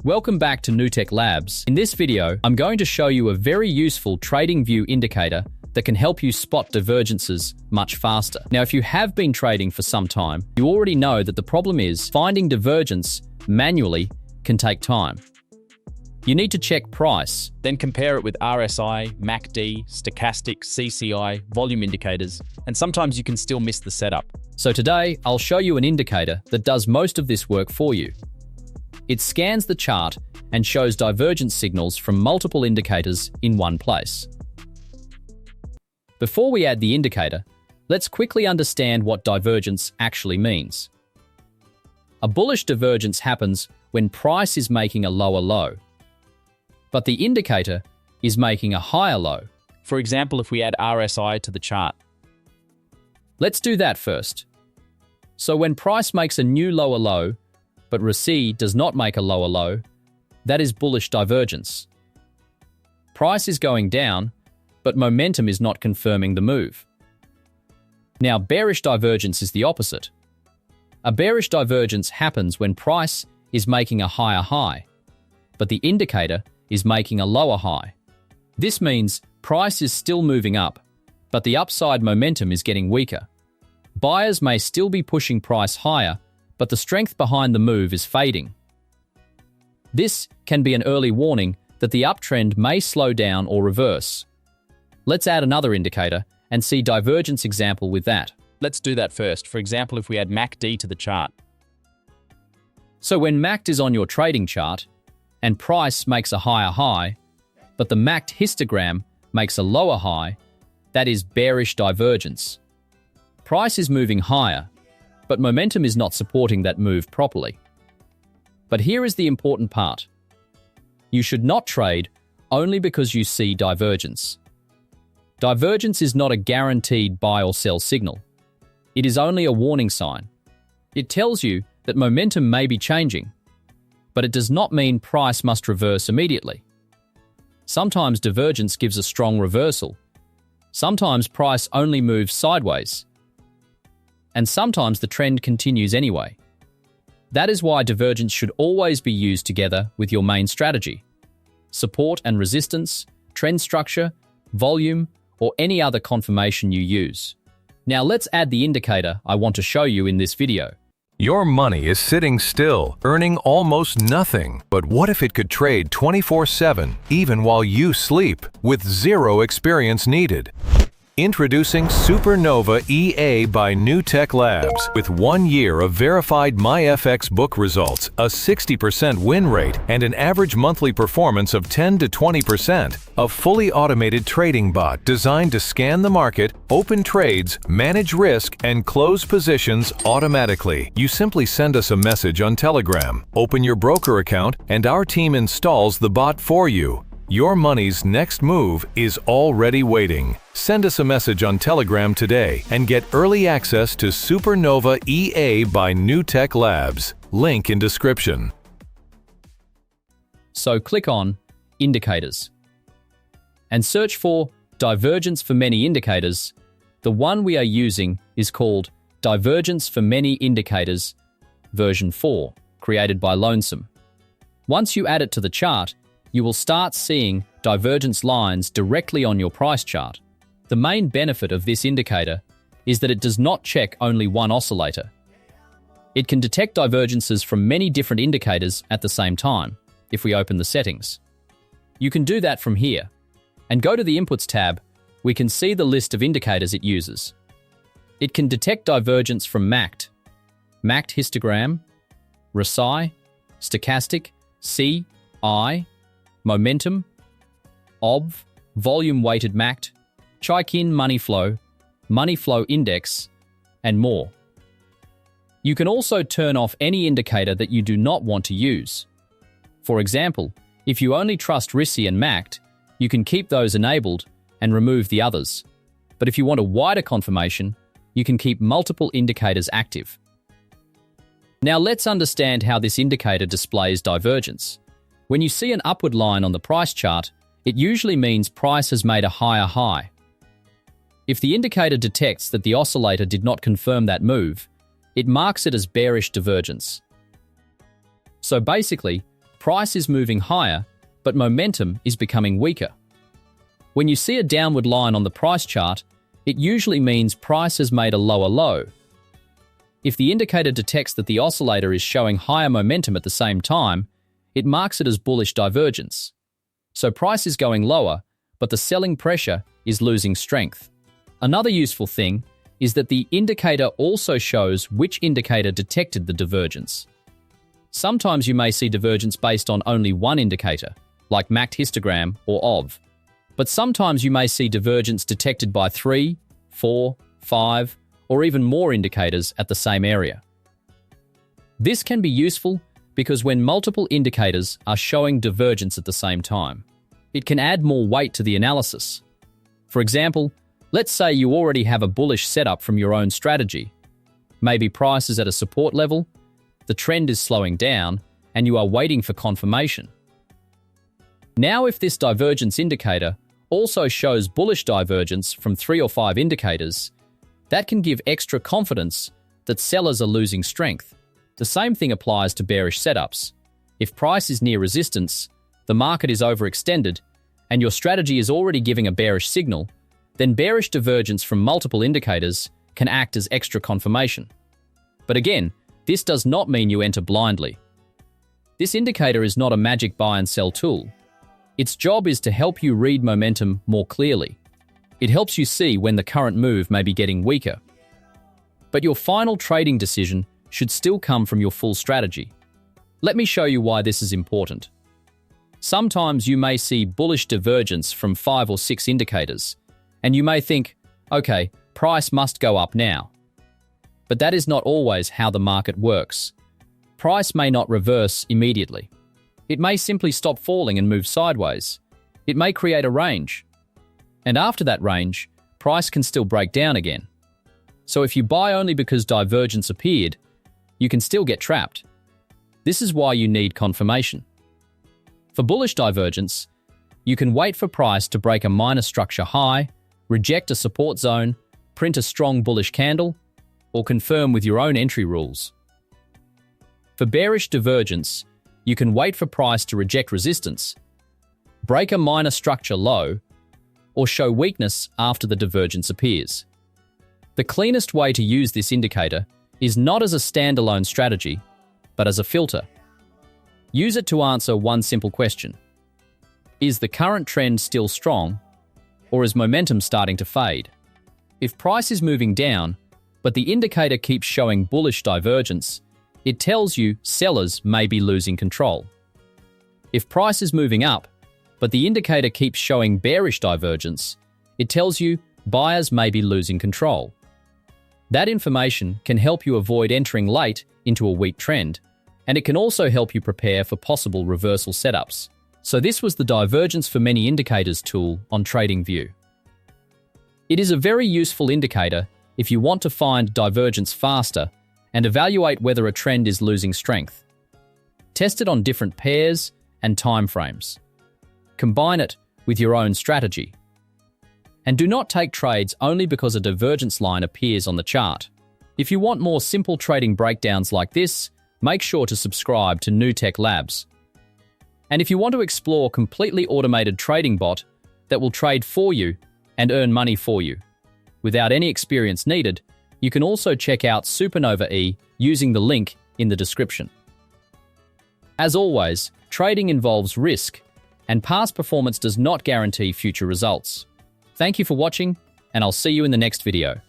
Welcome back to Nuhtech Labs. In this video, I'm going to show you a very useful TradingView indicator that can help you spot divergences much faster. Now, if you have been trading for some time, you already know that the problem is finding divergence manually can take time. You need to check price, Then compare it with RSI, MACD, stochastic, CCI, volume indicators, and sometimes you can still miss the setup. So today, I'll show you an indicator that does most of this work for you. It scans the chart and shows divergence signals from multiple indicators in one place. Before we add the indicator, let's quickly understand what divergence actually means. A bullish divergence happens when price is making a lower low, but the indicator is making a higher low. For example, if we add RSI to the chart. Let's do that first. So when price makes a new lower low, but RSI does not make a lower low, that is bullish divergence. Price is going down, but momentum is not confirming the move. Now, bearish divergence is the opposite. A bearish divergence happens when price is making a higher high, but the indicator is making a lower high. This means price is still moving up, but the upside momentum is getting weaker. Buyers may still be pushing price higher, but the strength behind the move is fading. This can be an early warning that the uptrend may slow down or reverse. Let's add another indicator and see divergence example with that. Let's do that first. For example, if we add MACD to the chart. So when MACD is on your trading chart and price makes a higher high, but the MACD histogram makes a lower high, that is bearish divergence. Price is moving higher, but momentum is not supporting that move properly. But here is the important part. You should not trade only because you see divergence. Divergence is not a guaranteed buy or sell signal. It is only a warning sign. It tells you that momentum may be changing, but it does not mean price must reverse immediately. Sometimes divergence gives a strong reversal. Sometimes price only moves sideways. And sometimes the trend continues anyway. That is why divergence should always be used together with your main strategy. Support and resistance, trend structure, volume, or any other confirmation you use. Now let's add the indicator I want to show you in this video. Your money is sitting still, earning almost nothing. But what if it could trade 24/7, even while you sleep, with zero experience needed? Introducing Supernova EA by Nuhtech Labs. With 1 year of verified MyFX book results, a 60% win rate, and an average monthly performance of 10 to 20%, a fully automated trading bot designed to scan the market, open trades, manage risk, and close positions automatically. You simply send us a message on Telegram, open your broker account, and our team installs the bot for you. Your money's next move is already waiting. Send us a message on Telegram today and get early access to Supernova EA by Nuhtech Labs. Link in description. So click on Indicators and search for Divergence for Many Indicators. The one we are using is called Divergence for Many Indicators version 4, created by Lonesome. Once you add it to the chart, you will start seeing divergence lines directly on your price chart. The main benefit of this indicator is that it does not check only one oscillator. It can detect divergences from many different indicators at the same time if we open the settings. You can do that from here. And go to the Inputs tab, we can see the list of indicators it uses. It can detect divergence from MACD, MACD histogram, RSI, stochastic, CI, momentum, OBV, volume-weighted MACD, Chaikin money flow index, and more. You can also turn off any indicator that you do not want to use. For example, if you only trust RSI and MACD, you can keep those enabled and remove the others. But if you want a wider confirmation, you can keep multiple indicators active. Now let's understand how this indicator displays divergence. When you see an upward line on the price chart, it usually means price has made a higher high. If the indicator detects that the oscillator did not confirm that move, it marks it as bearish divergence. So basically, Price is moving higher, but momentum is becoming weaker. When you see a downward line on the price chart, it usually means price has made a lower low. If the indicator detects that the oscillator is showing higher momentum at the same time, it marks it as bullish divergence. So price is going lower, but the selling pressure is losing strength. Another useful thing is that the indicator also shows which indicator detected the divergence. Sometimes you may see divergence based on only one indicator, like MACD histogram or OV. But sometimes you may see divergence detected by 3, 4, 5, or even more indicators at the same area. This can be useful because when multiple indicators are showing divergence at the same time, it can add more weight to the analysis. For example, let's say you already have a bullish setup from your own strategy. Maybe price is at a support level, the trend is slowing down, and you are waiting for confirmation. Now, if this divergence indicator also shows bullish divergence from 3 or 5 indicators, that can give extra confidence that sellers are losing strength. The same thing applies to bearish setups. If price is near resistance, the market is overextended, and your strategy is already giving a bearish signal, then bearish divergence from multiple indicators can act as extra confirmation. But again, this does not mean you enter blindly. This indicator is not a magic buy and sell tool. Its job is to help you read momentum more clearly. It helps you see when the current move may be getting weaker. But your final trading decision should still come from your full strategy. Let me show you why this is important. Sometimes you may see bullish divergence from 5 or 6 indicators, and you may think, okay, price must go up now. But that is not always how the market works. Price may not reverse immediately. It may simply stop falling and move sideways. It may create a range. And after that range, price can still break down again. So if you buy only because divergence appeared, you can still get trapped. This is why you need confirmation. For bullish divergence, you can wait for price to break a minor structure high, reject a support zone, print a strong bullish candle, or confirm with your own entry rules. For bearish divergence, you can wait for price to reject resistance, break a minor structure low, or show weakness after the divergence appears. The cleanest way to use this indicator is not as a standalone strategy, but as a filter. Use it to answer one simple question. Is the current trend still strong, or is momentum starting to fade? If price is moving down, but the indicator keeps showing bullish divergence, it tells you sellers may be losing control. If price is moving up, but the indicator keeps showing bearish divergence, it tells you buyers may be losing control. That information can help you avoid entering late into a weak trend, and it can also help you prepare for possible reversal setups. So this was the Divergence for Many Indicators tool on TradingView. It is a very useful indicator if you want to find divergence faster and evaluate whether a trend is losing strength. Test it on different pairs and time frames. Combine it with your own strategy. And do not take trades only because a divergence line appears on the chart. If you want more simple trading breakdowns like this, make sure to subscribe to Nuhtech Labs. And if you want to explore a completely automated trading bot that will trade for you and earn money for you, without any experience needed, you can also check out Supernova E using the link in the description. As always, trading involves risk, and past performance does not guarantee future results. Thank you for watching, and I'll see you in the next video.